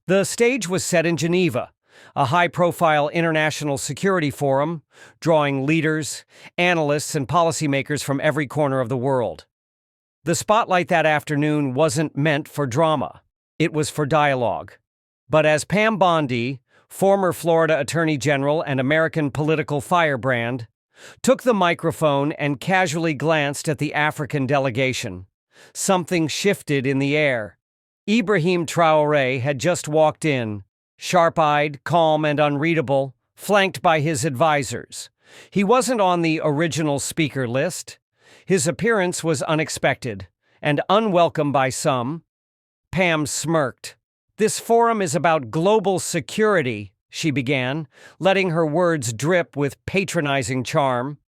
The stage was set in Geneva, a high-profile international security forum, drawing leaders, analysts, and policymakers from every corner of the world. The spotlight that afternoon wasn't meant for drama. It was for dialogue. But as Pam Bondi, former Florida Attorney General and American political firebrand, took the microphone and casually glanced at the African delegation, something shifted in the air. Ibrahim Traoré had just walked in, sharp-eyed, calm, and unreadable, flanked by his advisors. He wasn't on the original speaker list. His appearance was unexpected and unwelcome by some. Pam smirked. "This forum is about global security," she began, letting her words drip with patronizing charm.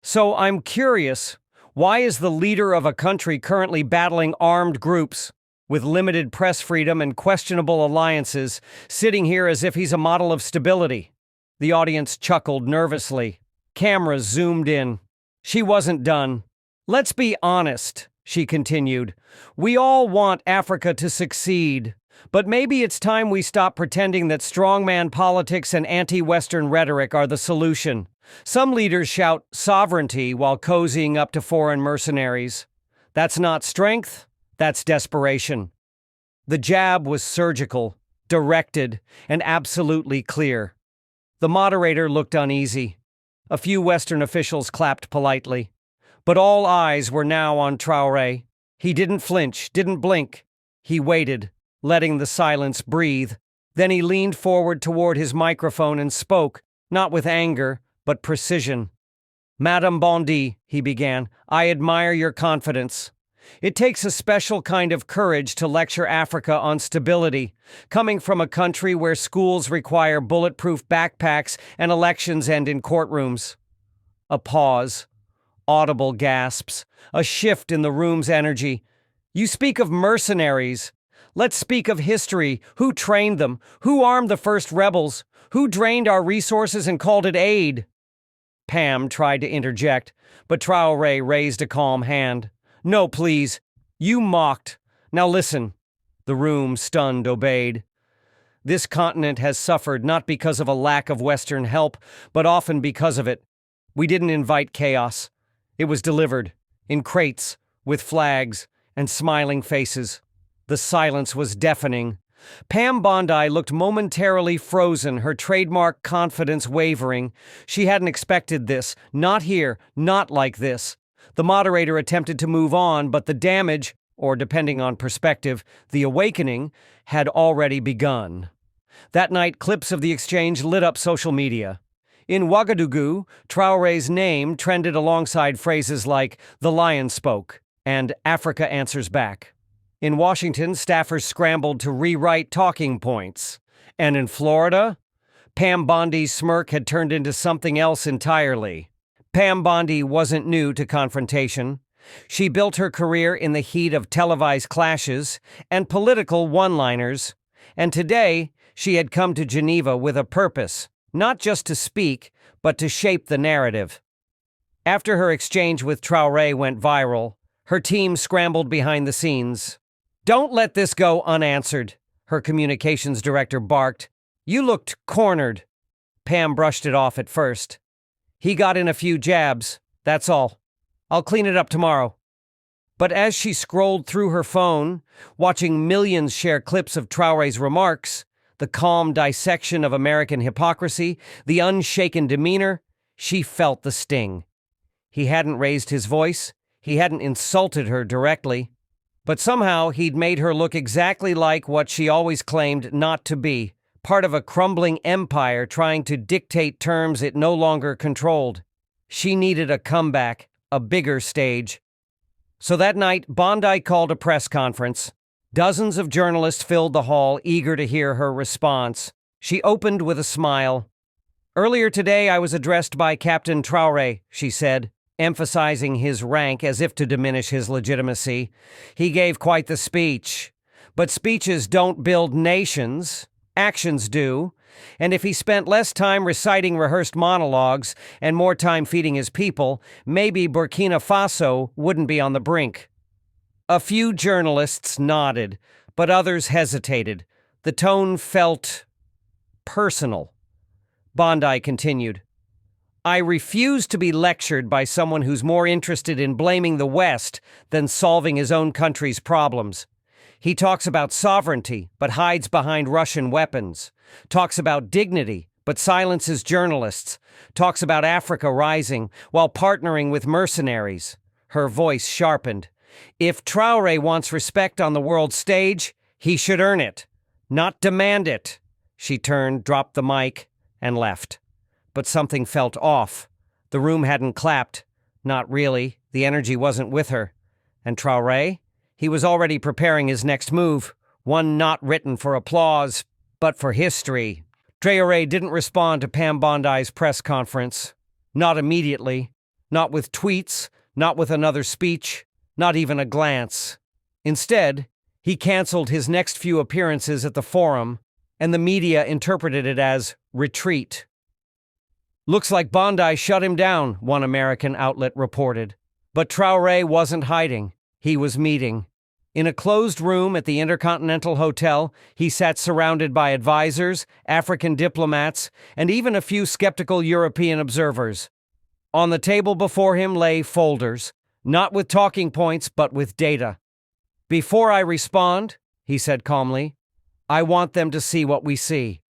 "So I'm curious, why is the leader of a country currently battling armed groups with limited press freedom and questionable alliances sitting here as if he's a model of stability?" The audience chuckled nervously. Cameras zoomed in. She wasn't done. "Let's be honest," she continued. "We all want Africa to succeed. But maybe it's time we stop pretending that strongman politics and anti-Western rhetoric are the solution. Some leaders shout sovereignty while cozying up to foreign mercenaries. That's not strength, that's desperation." The jab was surgical, directed, and absolutely clear. The moderator looked uneasy. A few Western officials clapped politely. But all eyes were now on Traoré. He didn't flinch, didn't blink. He waited, letting the silence breathe. Then he leaned forward toward his microphone and spoke, not with anger, but precision. "Madame Bondi," he began, "I admire your confidence. It takes a special kind of courage to lecture Africa on stability, coming from a country where schools require bulletproof backpacks and elections end in courtrooms." A pause. Audible gasps. A shift in the room's energy. "You speak of mercenaries. Let's speak of history. Who trained them? Who armed the first rebels? Who drained our resources and called it aid?" Pam tried to interject, but Traoré raised a calm hand. "No, please. You mocked. Now listen." The room, stunned, obeyed. "This continent has suffered not because of a lack of Western help, but often because of it. We didn't invite chaos. It was delivered, in crates, with flags, and smiling faces." The silence was deafening. Pam Bondi looked momentarily frozen, her trademark confidence wavering. She hadn't expected this. Not here, not like this. The moderator attempted to move on, but the damage, or depending on perspective, the awakening, had already begun. That night, clips of the exchange lit up social media. In Ouagadougou, Traoré's name trended alongside phrases like "the lion spoke" and "Africa answers back." In Washington, staffers scrambled to rewrite talking points. And in Florida, Pam Bondi's smirk had turned into something else entirely. Pam Bondi wasn't new to confrontation. She built her career in the heat of televised clashes and political one-liners, and today she had come to Geneva with a purpose, not just to speak, but to shape the narrative. After her exchange with Traoré went viral, her team scrambled behind the scenes. "Don't let this go unanswered," her communications director barked. "You looked cornered." Pam brushed it off at first. "He got in a few jabs, that's all. I'll clean it up tomorrow." But as she scrolled through her phone, watching millions share clips of Traoré's remarks, the calm dissection of American hypocrisy, the unshaken demeanor, she felt the sting. He hadn't raised his voice, he hadn't insulted her directly, but somehow he'd made her look exactly like what she always claimed not to be, part of a crumbling empire trying to dictate terms it no longer controlled. She needed a comeback, a bigger stage. So that night, Bondi called a press conference. Dozens of journalists filled the hall, eager to hear her response. She opened with a smile. "Earlier today, I was addressed by Captain Traoré," she said, emphasizing his rank as if to diminish his legitimacy. "He gave quite the speech. But speeches don't build nations. Actions do. And if he spent less time reciting rehearsed monologues and more time feeding his people, maybe Burkina Faso wouldn't be on the brink." A few journalists nodded, but others hesitated. The tone felt personal. Bondi continued, I refuse to be lectured by someone who's more interested in blaming the West than solving his own country's problems. He talks about sovereignty, but hides behind Russian weapons. Talks about dignity, but silences journalists. Talks about Africa rising while partnering with mercenaries. Her voice sharpened. If Traoré wants respect on the world stage, he should earn it, not demand it. She turned, dropped the mic, and left. But something felt off. The room hadn't clapped. Not really. The energy wasn't with her. And Traoré? He was already preparing his next move, one not written for applause, but for history. Traoré didn't respond to Pam Bondi's press conference. Not immediately. Not with tweets. Not with another speech. Not even a glance. Instead, he canceled his next few appearances at the forum, and the media interpreted it as retreat. Looks like Bondi shut him down, one American outlet reported. But Traoré wasn't hiding. He was meeting. In a closed room at the Intercontinental Hotel, he sat surrounded by advisors, African diplomats, and even a few skeptical European observers. On the table before him lay folders, not with talking points, but with data. Before I respond, he said calmly, I want them to see what we see.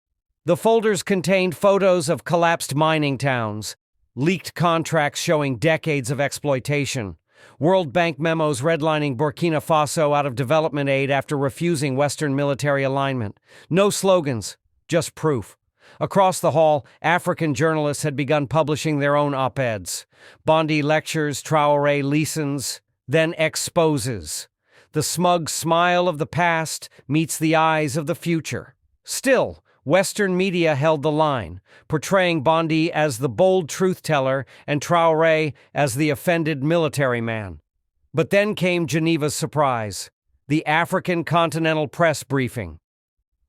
The folders contained photos of collapsed mining towns, leaked contracts showing decades of exploitation, World Bank memos redlining Burkina Faso out of development aid after refusing Western military alignment. No slogans, just proof. Across the hall, African journalists had begun publishing their own op-eds. Bondi lectures, Traoré listens, then exposes. The smug smile of the past meets the eyes of the future. Still, Western media held the line, portraying Bondi as the bold truth-teller and Traoré as the offended military man. But then came Geneva's surprise, the African Continental Press briefing.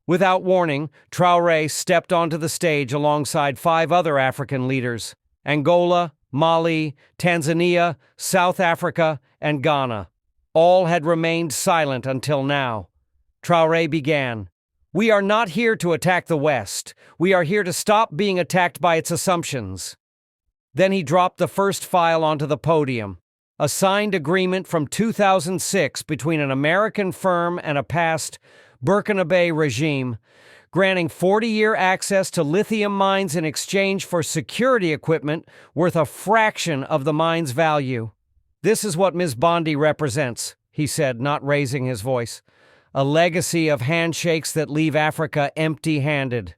Without warning, Traoré stepped onto the stage alongside 5 other African leaders: Angola, Mali, Tanzania, South Africa, and Ghana. All had remained silent until now. Traoré began. We are not here to attack the West. We are here to stop being attacked by its assumptions. Then he dropped the first file onto the podium, a signed agreement from 2006 between an American firm and a past Burkinabe regime, granting 40-year access to lithium mines in exchange for security equipment worth a fraction of the mine's value. This is what Ms. Bondi represents, he said, not raising his voice. A legacy of handshakes that leave Africa empty-handed.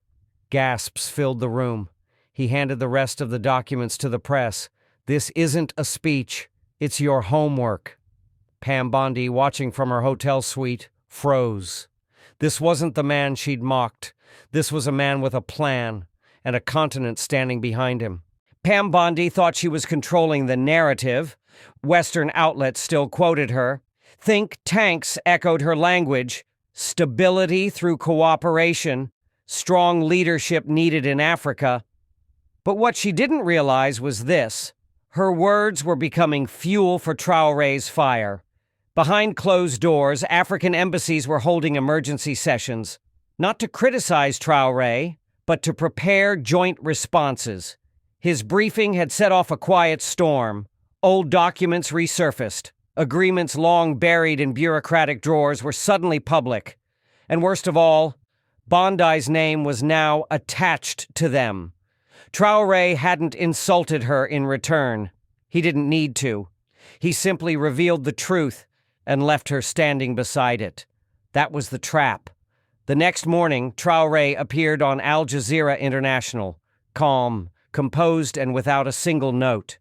Gasps filled the room. He handed the rest of the documents to the press. This isn't a speech. It's your homework. Pam Bondi, watching from her hotel suite, froze. This wasn't the man she'd mocked. This was a man with a plan, and a continent standing behind him. Pam Bondi thought she was controlling the narrative. Western outlets still quoted her. Think tanks echoed her language. Stability through cooperation. Strong leadership needed in Africa. But what she didn't realize was this. Her words were becoming fuel for Traoré's fire. Behind closed doors, African embassies were holding emergency sessions, not to criticize Traoré, but to prepare joint responses. His briefing had set off a quiet storm. Old documents resurfaced. Agreements long buried in bureaucratic drawers were suddenly public. And worst of all, Bondi's name was now attached to them. Traoré hadn't insulted her in return. He didn't need to. He simply revealed the truth and left her standing beside it. That was the trap. The next morning, Traoré appeared on Al Jazeera International, calm, composed, and without a single note.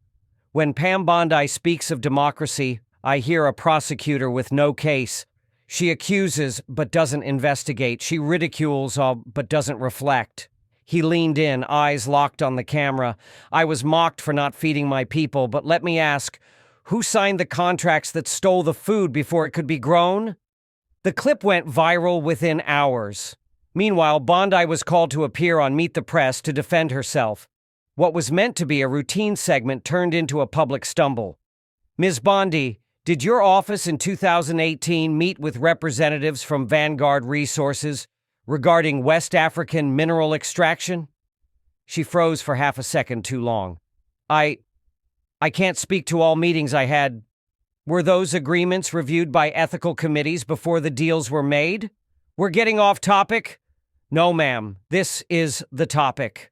When Pam Bondi speaks of democracy, I hear a prosecutor with no case. She accuses but doesn't investigate. She ridicules but doesn't reflect. He leaned in, eyes locked on the camera. I was mocked for not feeding my people, but let me ask, who signed the contracts that stole the food before it could be grown? The clip went viral within hours. Meanwhile, Bondi was called to appear on Meet the Press to defend herself. What was meant to be a routine segment turned into a public stumble. Ms. Bondi, did your office in 2018 meet with representatives from Vanguard Resources, regarding West African mineral extraction? She froze for half a second too long. I can't speak to all meetings I had. Were those agreements reviewed by ethical committees before the deals were made? We're getting off topic? No, ma'am. This is the topic.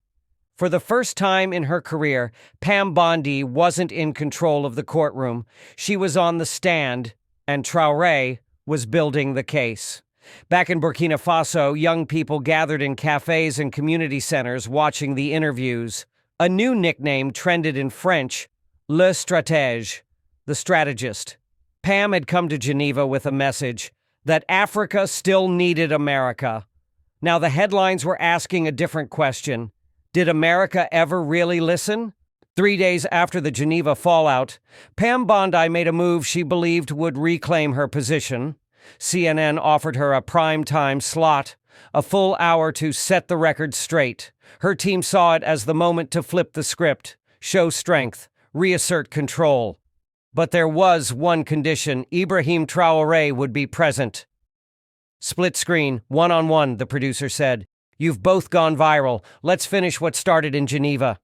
For the first time in her career, Pam Bondi wasn't in control of the courtroom. She was on the stand, and Traoré was building the case. Back in Burkina Faso, young people gathered in cafes and community centers watching the interviews. A new nickname trended in French, le stratège, the strategist. Pam had come to Geneva with a message that Africa still needed America. Now the headlines were asking a different question. Did America ever really listen? 3 days after the Geneva fallout, Pam Bondi made a move she believed would reclaim her position. CNN offered her a prime-time slot, a full hour to set the record straight. Her team saw it as the moment to flip the script, show strength, reassert control. But there was one condition: Ibrahim Traoré would be present. Split screen, one-on-one, the producer said. You've both gone viral. Let's finish what started in Geneva.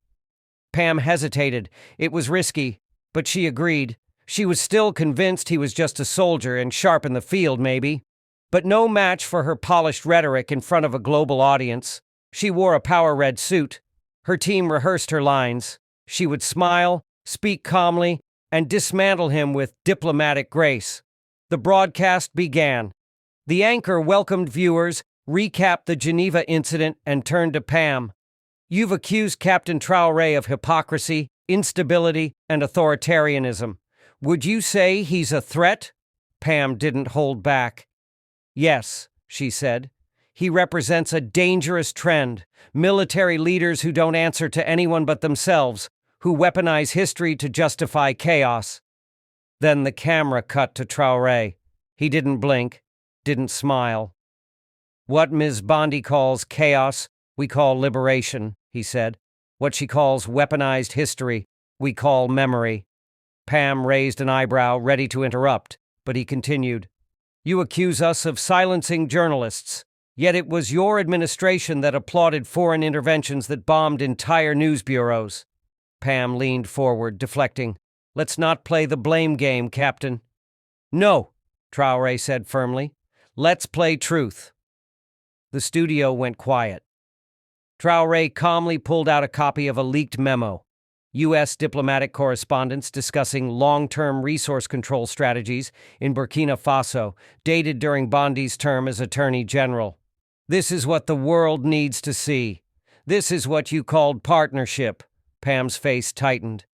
Pam hesitated. It was risky, but she agreed. She was still convinced he was just a soldier and sharp in the field, maybe. But no match for her polished rhetoric in front of a global audience. She wore a power red suit. Her team rehearsed her lines. She would smile, speak calmly, and dismantle him with diplomatic grace. The broadcast began. The anchor welcomed viewers, recapped the Geneva incident, and turned to Pam. You've accused Captain Traoré of hypocrisy, instability, and authoritarianism. Would you say he's a threat? Pam didn't hold back. Yes, she said. He represents a dangerous trend. Military leaders who don't answer to anyone but themselves, who weaponize history to justify chaos. Then the camera cut to Traoré. He didn't blink, didn't smile. What Ms. Bondi calls chaos, we call liberation, he said. What she calls weaponized history, we call memory. Pam raised an eyebrow, ready to interrupt, but he continued. You accuse us of silencing journalists, yet it was your administration that applauded foreign interventions that bombed entire news bureaus. Pam leaned forward, deflecting. Let's not play the blame game, Captain. No, Traoré said firmly. Let's play truth. The studio went quiet. Traoré calmly pulled out a copy of a leaked memo. U.S. diplomatic correspondence discussing long-term resource control strategies in Burkina Faso, dated during Bondi's term as Attorney General. This is what the world needs to see. This is what you called partnership. Pam's face tightened.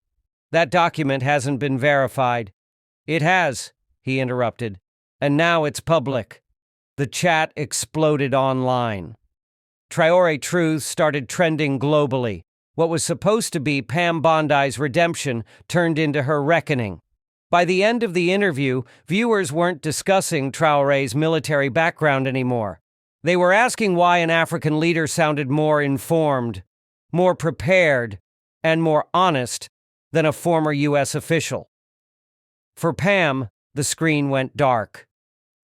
That document hasn't been verified. It has, he interrupted. And now it's public. The chat exploded online. Traoré truths started trending globally. What was supposed to be Pam Bondi's redemption turned into her reckoning. By the end of the interview, viewers weren't discussing Traoré's military background anymore. They were asking why an African leader sounded more informed, more prepared, and more honest than a former U.S. official. For Pam, the screen went dark.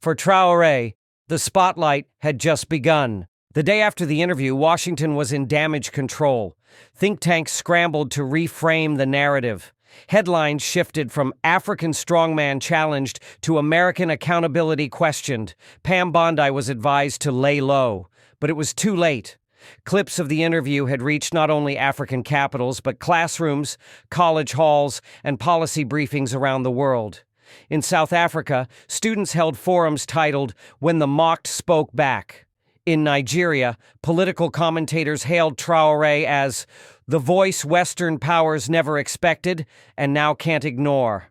For Traoré, the spotlight had just begun. The day after the interview, Washington was in damage control. Think tanks scrambled to reframe the narrative. Headlines shifted from African strongman challenged to American accountability questioned. Pam Bondi was advised to lay low, but it was too late. Clips of the interview had reached not only African capitals, but classrooms, college halls, and policy briefings around the world. In South Africa, students held forums titled, When the Mocked Spoke Back. In Nigeria, political commentators hailed Traoré as the voice Western powers never expected and now can't ignore.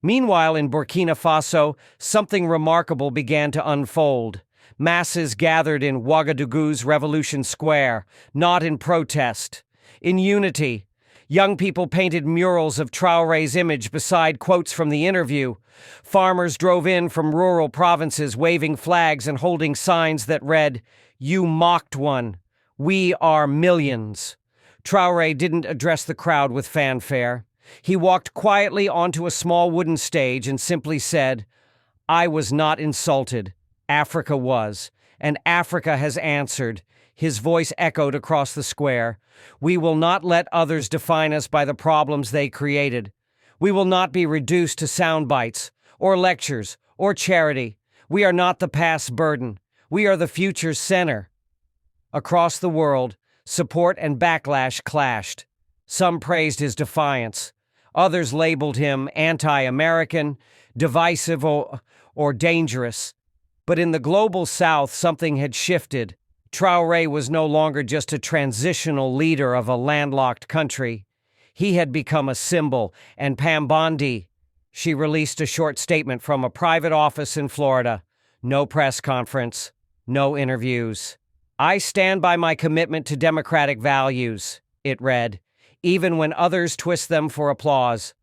Meanwhile, in Burkina Faso, something remarkable began to unfold. Masses gathered in Ouagadougou's Revolution Square, not in protest, in unity. Young people painted murals of Traoré's image beside quotes from the interview. Farmers drove in from rural provinces waving flags and holding signs that read, "You mocked one. We are millions." Traoré didn't address the crowd with fanfare. He walked quietly onto a small wooden stage and simply said, "I was not insulted. Africa was. and Africa has answered. His voice echoed across the square. We will not let others define us by the problems they created. We will not be reduced to sound bites, or lectures, or charity. We are not the past's burden. We are the future's center. Across the world, support and backlash clashed. Some praised his defiance. Others labeled him anti-American, divisive, or dangerous. But in the global South, something had shifted. Traoré was no longer just a transitional leader of a landlocked country. He had become a symbol, and Pam Bondi, she released a short statement from a private office in Florida. No press conference, no interviews. I stand by my commitment to democratic values, it read, even when others twist them for applause.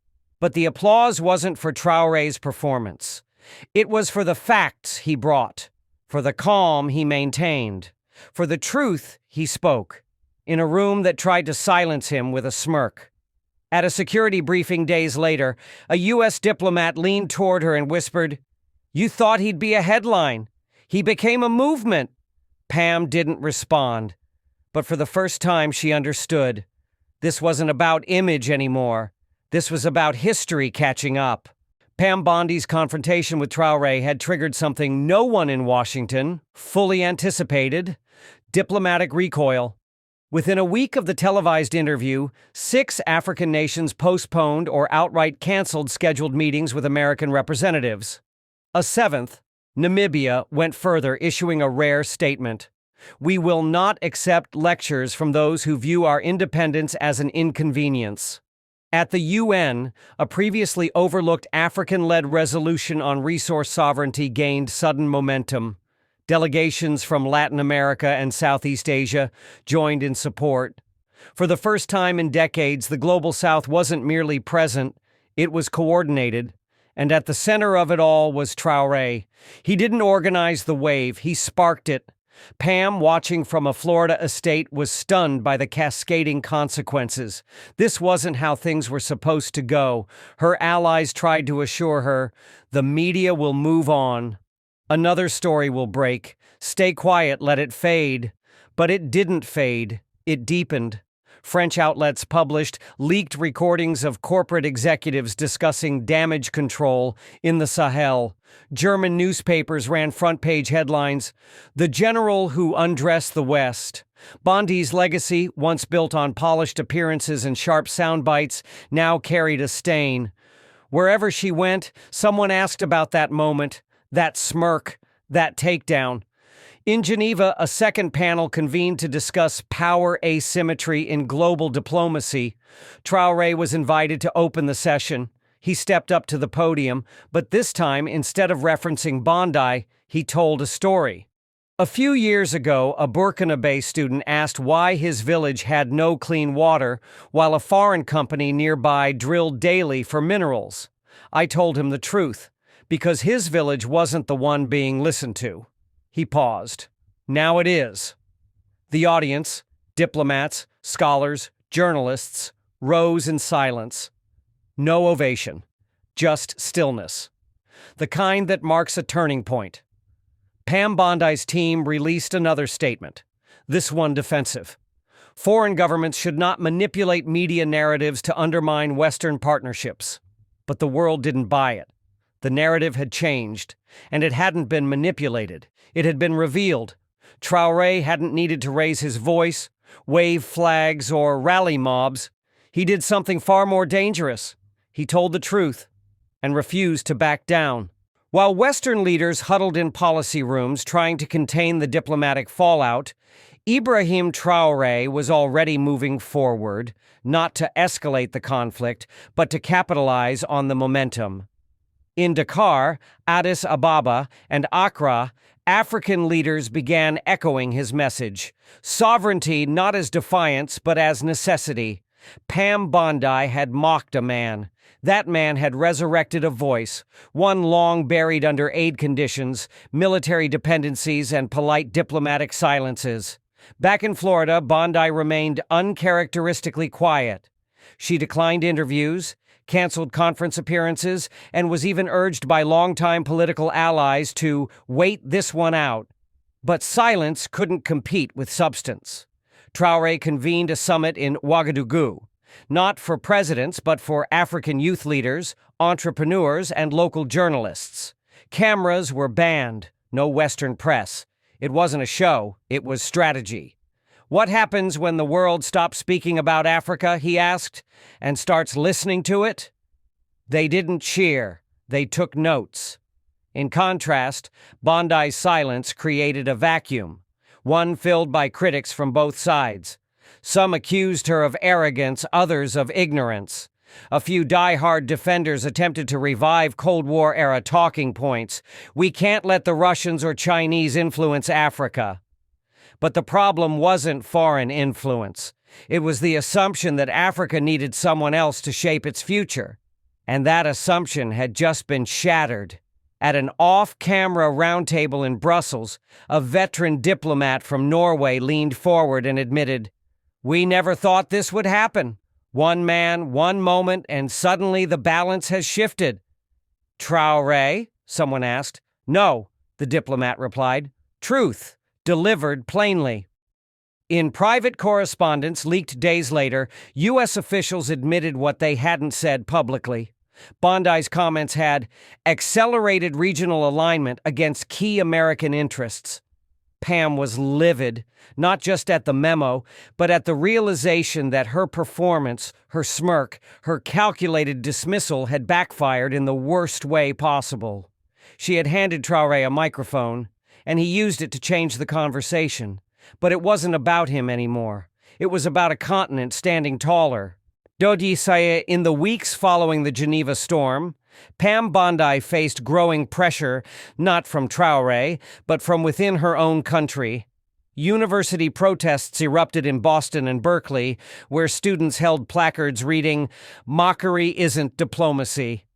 But the applause wasn't for Traoré's performance. It was for the facts he brought, for the calm he maintained, for the truth he spoke, in a room that tried to silence him with a smirk. At a security briefing days later, a U.S. diplomat leaned toward her and whispered, "You thought he'd be a headline. He became a movement." Pam didn't respond, but for the first time she understood. This wasn't about image anymore. This was about history catching up. Pam Bondi's confrontation with Traoré had triggered something no one in Washington fully anticipated: diplomatic recoil. Within a week of the televised interview, 6 African nations postponed or outright canceled scheduled meetings with American representatives. A 7th, Namibia, went further, issuing a rare statement. We will not accept lectures from those who view our independence as an inconvenience. At the UN, a previously overlooked African-led resolution on resource sovereignty gained sudden momentum. Delegations from Latin America and Southeast Asia joined in support. For the first time in decades, the Global South wasn't merely present, it was coordinated. And at the center of it all was Traoré. He didn't organize the wave, he sparked it. Pam, watching from a Florida estate, was stunned by the cascading consequences. This wasn't how things were supposed to go. Her allies tried to assure her, the media will move on. Another story will break. Stay quiet, let it fade. But it didn't fade. It deepened. French outlets published leaked recordings of corporate executives discussing damage control in the Sahel. German newspapers ran front-page headlines, "The General Who Undressed the West." Bondi's legacy, once built on polished appearances and sharp sound bites, now carried a stain. Wherever she went, someone asked about that moment, that smirk, that takedown. In Geneva, a second panel convened to discuss power asymmetry in global diplomacy. Traoré was invited to open the session. He stepped up to the podium, but this time, instead of referencing Bondi, he told a story. A few years ago, a Burkina student asked why his village had no clean water, while a foreign company nearby drilled daily for minerals. I told him the truth, because his village wasn't the one being listened to. He paused. Now it is. The audience, diplomats, scholars, journalists, rose in silence. No ovation, just stillness. The kind that marks a turning point. Pam Bondi's team released another statement, this one defensive. Foreign governments should not manipulate media narratives to undermine Western partnerships. But the world didn't buy it. The narrative had changed, and it hadn't been manipulated. It had been revealed. Traoré hadn't needed to raise his voice, wave flags, or rally mobs. He did something far more dangerous. He told the truth and refused to back down. While Western leaders huddled in policy rooms trying to contain the diplomatic fallout, Ibrahim Traoré was already moving forward, not to escalate the conflict, but to capitalize on the momentum. In Dakar, Addis Ababa, and Accra, African leaders began echoing his message. Sovereignty not as defiance, but as necessity. Pam Bondi had mocked a man. That man had resurrected a voice, one long buried under aid conditions, military dependencies, and polite diplomatic silences. Back in Florida, Bondi remained uncharacteristically quiet. She declined interviews, canceled conference appearances, and was even urged by longtime political allies to wait this one out. But silence couldn't compete with substance. Traoré convened a summit in Ouagadougou, not for presidents but for African youth leaders, entrepreneurs, and local journalists. Cameras were banned, no Western press. It wasn't a show, it was strategy. What happens when the world stops speaking about Africa, he asked, and starts listening to it? They didn't cheer, they took notes. In contrast, Bondi's silence created a vacuum, one filled by critics from both sides. Some accused her of arrogance, others of ignorance. A few die-hard defenders attempted to revive Cold War-era talking points. We can't let the Russians or Chinese influence Africa. But the problem wasn't foreign influence. It was the assumption that Africa needed someone else to shape its future. And that assumption had just been shattered. At an off-camera roundtable in Brussels, a veteran diplomat from Norway leaned forward and admitted, "We never thought this would happen. One man, one moment, and suddenly the balance has shifted." "Traoré?" someone asked. "No," the diplomat replied. "Truth, delivered plainly." In private correspondence leaked days later, U.S. officials admitted what they hadn't said publicly. Bondi's comments had accelerated regional alignment against key American interests. Pam was livid, not just at the memo, but at the realization that her performance, her smirk, her calculated dismissal had backfired in the worst way possible. She had handed Traoré a microphone, and he used it to change the conversation. But it wasn't about him anymore. It was about a continent standing taller. In the weeks following the Geneva storm, Pam Bondi faced growing pressure not from Traoré, but from within her own country. University protests erupted in Boston and Berkeley, where students held placards reading, "Mockery isn't diplomacy."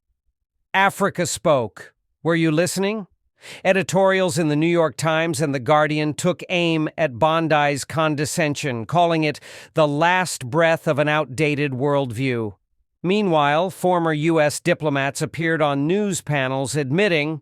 Africa spoke. Were you listening? Editorials in the New York Times and The Guardian took aim at Bondi's condescension, calling it the last breath of an outdated worldview. Meanwhile, former U.S. diplomats appeared on news panels admitting,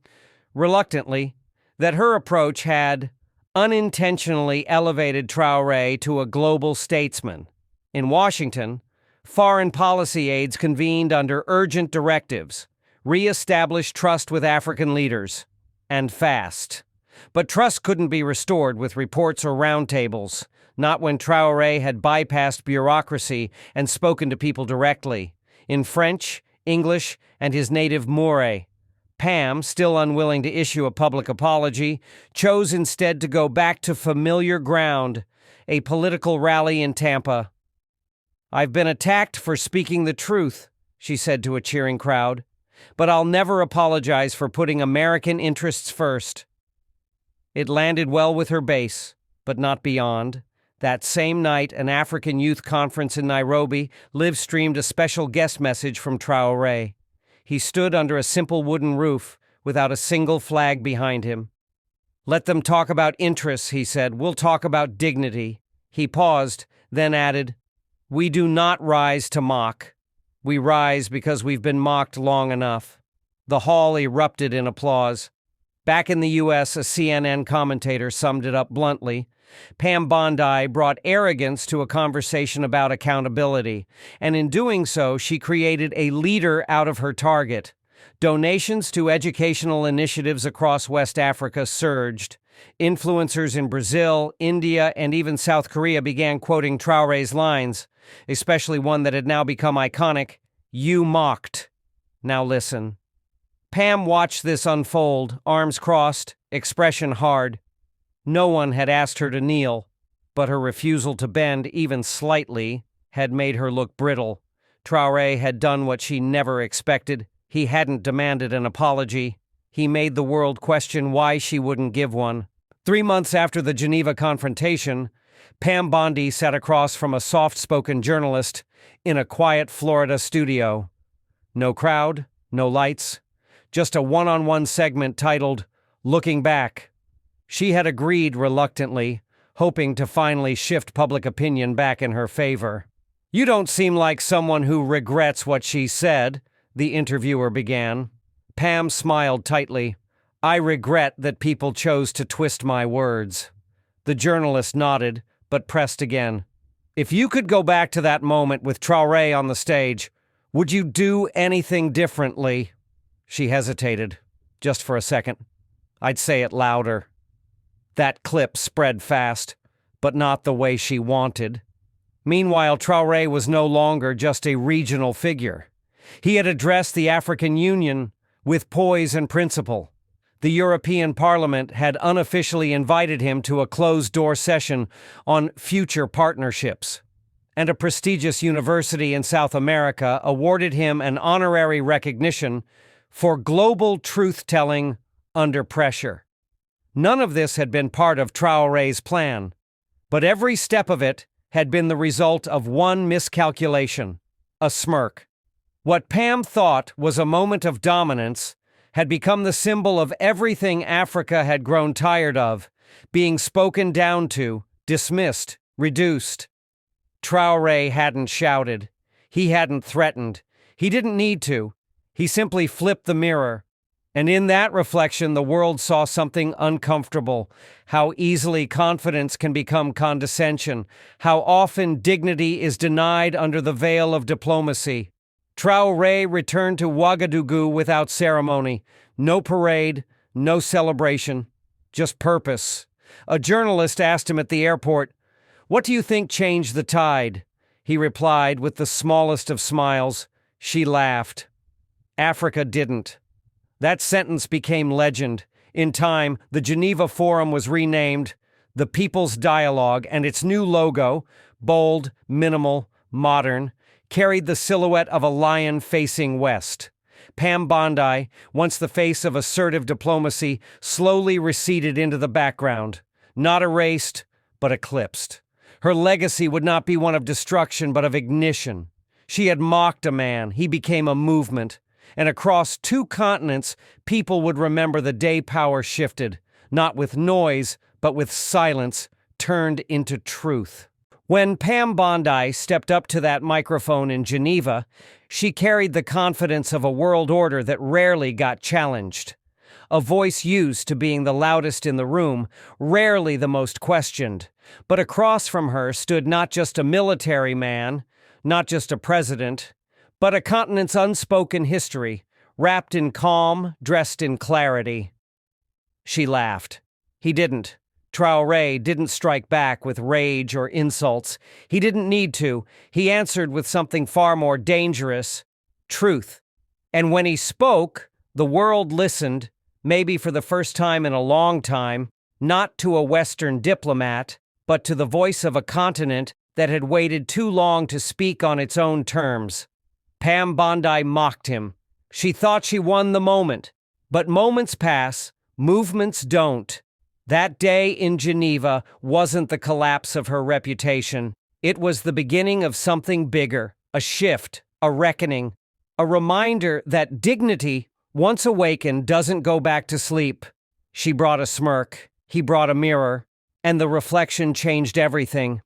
reluctantly, that her approach had unintentionally elevated Traoré to a global statesman. In Washington, foreign policy aides convened under urgent directives, re-establish trust with African leaders. And fast. But trust couldn't be restored with reports or roundtables, not when Traoré had bypassed bureaucracy and spoken to people directly, in French, English, and his native Moore. Pam, still unwilling to issue a public apology, chose instead to go back to familiar ground, a political rally in Tampa. "I've been attacked for speaking the truth," she said to a cheering crowd. "But I'll never apologize for putting American interests first." It landed well with her base, but not beyond. That same night, an African youth conference in Nairobi live-streamed a special guest message from Traoré. He stood under a simple wooden roof, without a single flag behind him. "Let them talk about interests," he said. "We'll talk about dignity." He paused, then added, "We do not rise to mock. We rise because we've been mocked long enough." The hall erupted in applause. Back in the U.S., a CNN commentator summed it up bluntly. Pam Bondi brought arrogance to a conversation about accountability, and in doing so, she created a leader out of her target. Donations to educational initiatives across West Africa surged. Influencers in Brazil, India, and even South Korea began quoting Traoré's lines, especially one that had now become iconic, "You mocked. Now listen." Pam watched this unfold, arms crossed, expression hard. No one had asked her to kneel, but her refusal to bend even slightly had made her look brittle. Traoré had done what she never expected. He hadn't demanded an apology. He made the world question why she wouldn't give one. 3 months after the Geneva confrontation, Pam Bondi sat across from a soft-spoken journalist in a quiet Florida studio. No crowd, no lights, just a one-on-one segment titled, "Looking Back." She had agreed reluctantly, hoping to finally shift public opinion back in her favor. "You don't seem like someone who regrets what she said," the interviewer began. Pam smiled tightly. I regret that people chose to twist my words. The journalist nodded, but pressed again. If you could go back to that moment with Traoré on the stage, would you do anything differently? She hesitated, just for a second. I'd say it louder. That clip spread fast, but not the way she wanted. Meanwhile, Traoré was no longer just a regional figure. He had addressed the African Union with poise and principle. The European Parliament had unofficially invited him to a closed-door session on future partnerships. And a prestigious university in South America awarded him an honorary recognition for global truth-telling under pressure. None of this had been part of Traoré's plan, but every step of it had been the result of one miscalculation, a smirk. What Pam thought was a moment of dominance had become the symbol of everything Africa had grown tired of, being spoken down to, dismissed, reduced. Traoré hadn't shouted. He hadn't threatened. He didn't need to. He simply flipped the mirror. And in that reflection, the world saw something uncomfortable. How easily confidence can become condescension. How often dignity is denied under the veil of diplomacy. Traoré returned to Ouagadougou without ceremony. No parade, no celebration, just purpose. A journalist asked him at the airport, "What do you think changed the tide?" He replied with the smallest of smiles. She laughed. Africa didn't. That sentence became legend. In time, the Geneva Forum was renamed the People's Dialogue, and its new logo, bold, minimal, modern, carried the silhouette of a lion facing west. Pam Bondi, once the face of assertive diplomacy, slowly receded into the background, not erased, but eclipsed. Her legacy would not be one of destruction, but of ignition. She had mocked a man, he became a movement, and across 2 continents, people would remember the day power shifted, not with noise, but with silence, turned into truth. When Pam Bondi stepped up to that microphone in Geneva, she carried the confidence of a world order that rarely got challenged. A voice used to being the loudest in the room, rarely the most questioned. But across from her stood not just a military man, not just a president, but a continent's unspoken history, wrapped in calm, dressed in clarity. She laughed. He didn't. Traoré didn't strike back with rage or insults. He didn't need to. He answered with something far more dangerous, truth. And when he spoke, the world listened, maybe for the first time in a long time, not to a Western diplomat, but to the voice of a continent that had waited too long to speak on its own terms. Pam Bondi mocked him. She thought she won the moment. But moments pass, movements don't. That day in Geneva wasn't the collapse of her reputation. It was the beginning of something bigger, a shift, a reckoning, a reminder that dignity, once awakened, doesn't go back to sleep. She brought a smirk, he brought a mirror, and the reflection changed everything.